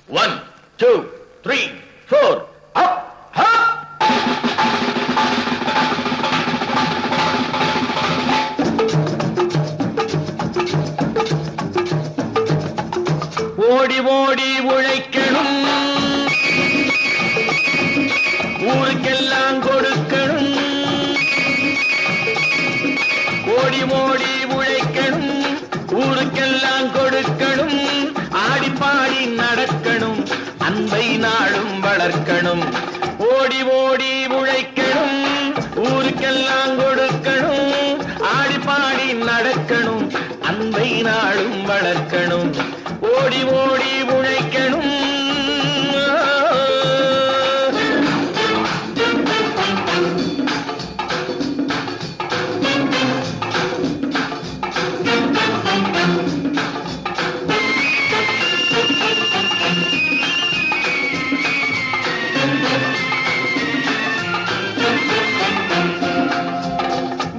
1, 2, 3, 4, up, up. ஓடி ஓடி உழைக்கணும், ஊருக்கெல்லாம் கொடுக்கணும். ஓடி ஓடி உழைக்கணும், ஊருக்கெல்லாம் கொடுக்கணும். ஆடி பாடி நடக்கணும், அன்பை நாளும் வளர்க்கணும். ஓடி ஓடி உழைக்கணும், ஊருக்கெல்லாம் கொடுக்கணும். ஆடி பாடி நடக்கணும், அன்பை நாளும் வளர்க்கணும். ஓடி ஓடி உழைக்கணும்.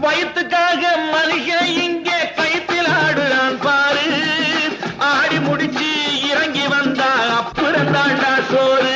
வயிற்றுக்காக மனுஷன் இங்கே கயிற்றில் ஆடுறான் பாரு. ஆடி முடிச்சு இறங்கி வந்தா அப்புறம் தாண்டா சோறு.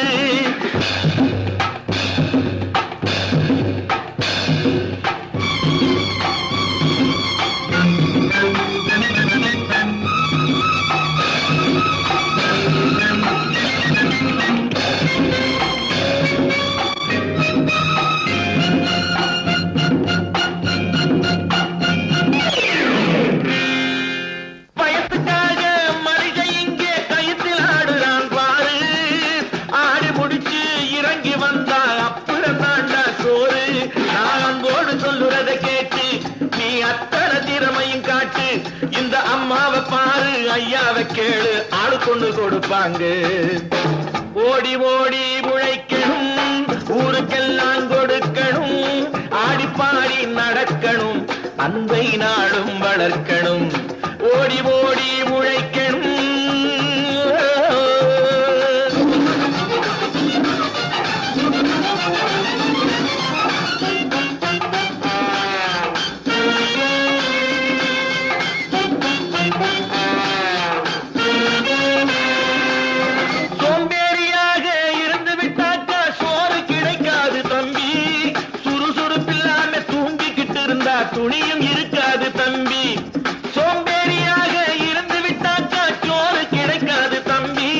சொல்லுறத கேட்டு நீ அத்தனை திறமையும் காட்டு. இந்த அம்மாவை பாரு, ஐயாவை கேளு, ஆளு கொண்டு கொடுப்பாங்க. ஓடி ஓடி உழைக்கணும், ஊருக்கெல்லாம் கொடுக்கணும். ஆடி பாடி நடக்கணும், அன்பை நாளும் வளர்க்கணும். ஓடி ஓடி உழைக்கணும். சோம்பேறியாக இருந்து விட்டாக்கா சோறு கிடைக்காது தம்பி. சுறுசுறுப்பில்லாம தூங்கிக்கிட்டு இருந்தா துணியும் இருக்காது தம்பி. சோம்பேறியாக இருந்து விட்டாக்கா சோறு கிடைக்காது தம்பி.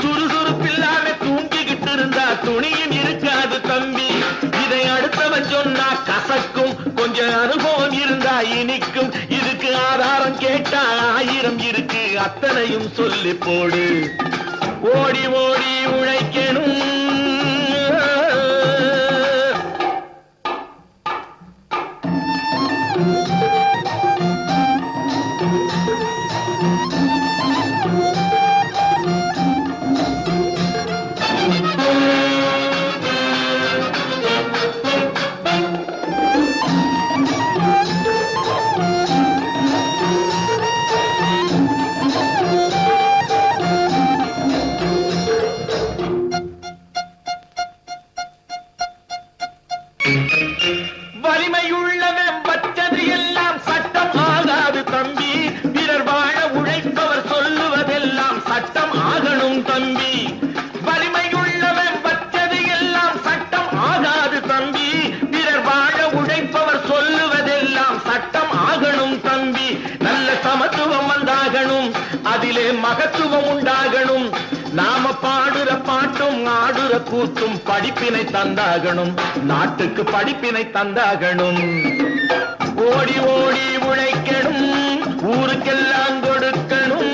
சுறுசுறுப்பில்லாம தூங்கிக்கிட்டு இருந்தா துணியும் இருக்காது தம்பி. இதை அடுத்தவன் சொன்னா கசக்கும், கொஞ்சம் அனுபவம் இருந்தா இனிக்கும். இதுக்கு ஆதாரம் கேட்டா 1000 இருக்கு, அத்தனையும் சொல்லி போடு. ஓடி ஓடி உழைக்கணும். வலிமையுள்ளவன் வச்சது எல்லாம் சட்டம் ஆகாது தம்பி. பிறர் வாழ உழைப்பவர் சொல்லுவதெல்லாம் சட்டம் ஆகணும் தம்பி. வலிமையுள்ளவன் வச்சது எல்லாம் சட்டம் ஆகாது தம்பி. பிறர் வாழ உழைப்பவர் சொல்லுவதெல்லாம் சட்டம் ஆகணும் தம்பி. நல்ல சமத்துவம் வந்தாகணும், அதிலே மகத்துவம் உண்டாகணும். நாம பாடுற பாட்டும் ஆடுற கூத்தும் படிப்பினை தந்தாகணும், நாட்டுக்கு படிப்பினை தந்தாகணும். ஓடி ஓடி உழைக்கணும், ஊருக்கெல்லாம் கொடுக்கணும்.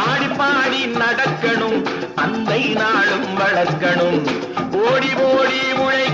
ஆடி பாடி நடக்கணும், அன்பை நாளும் வளர்க்கணும். ஓடி ஓடி உழை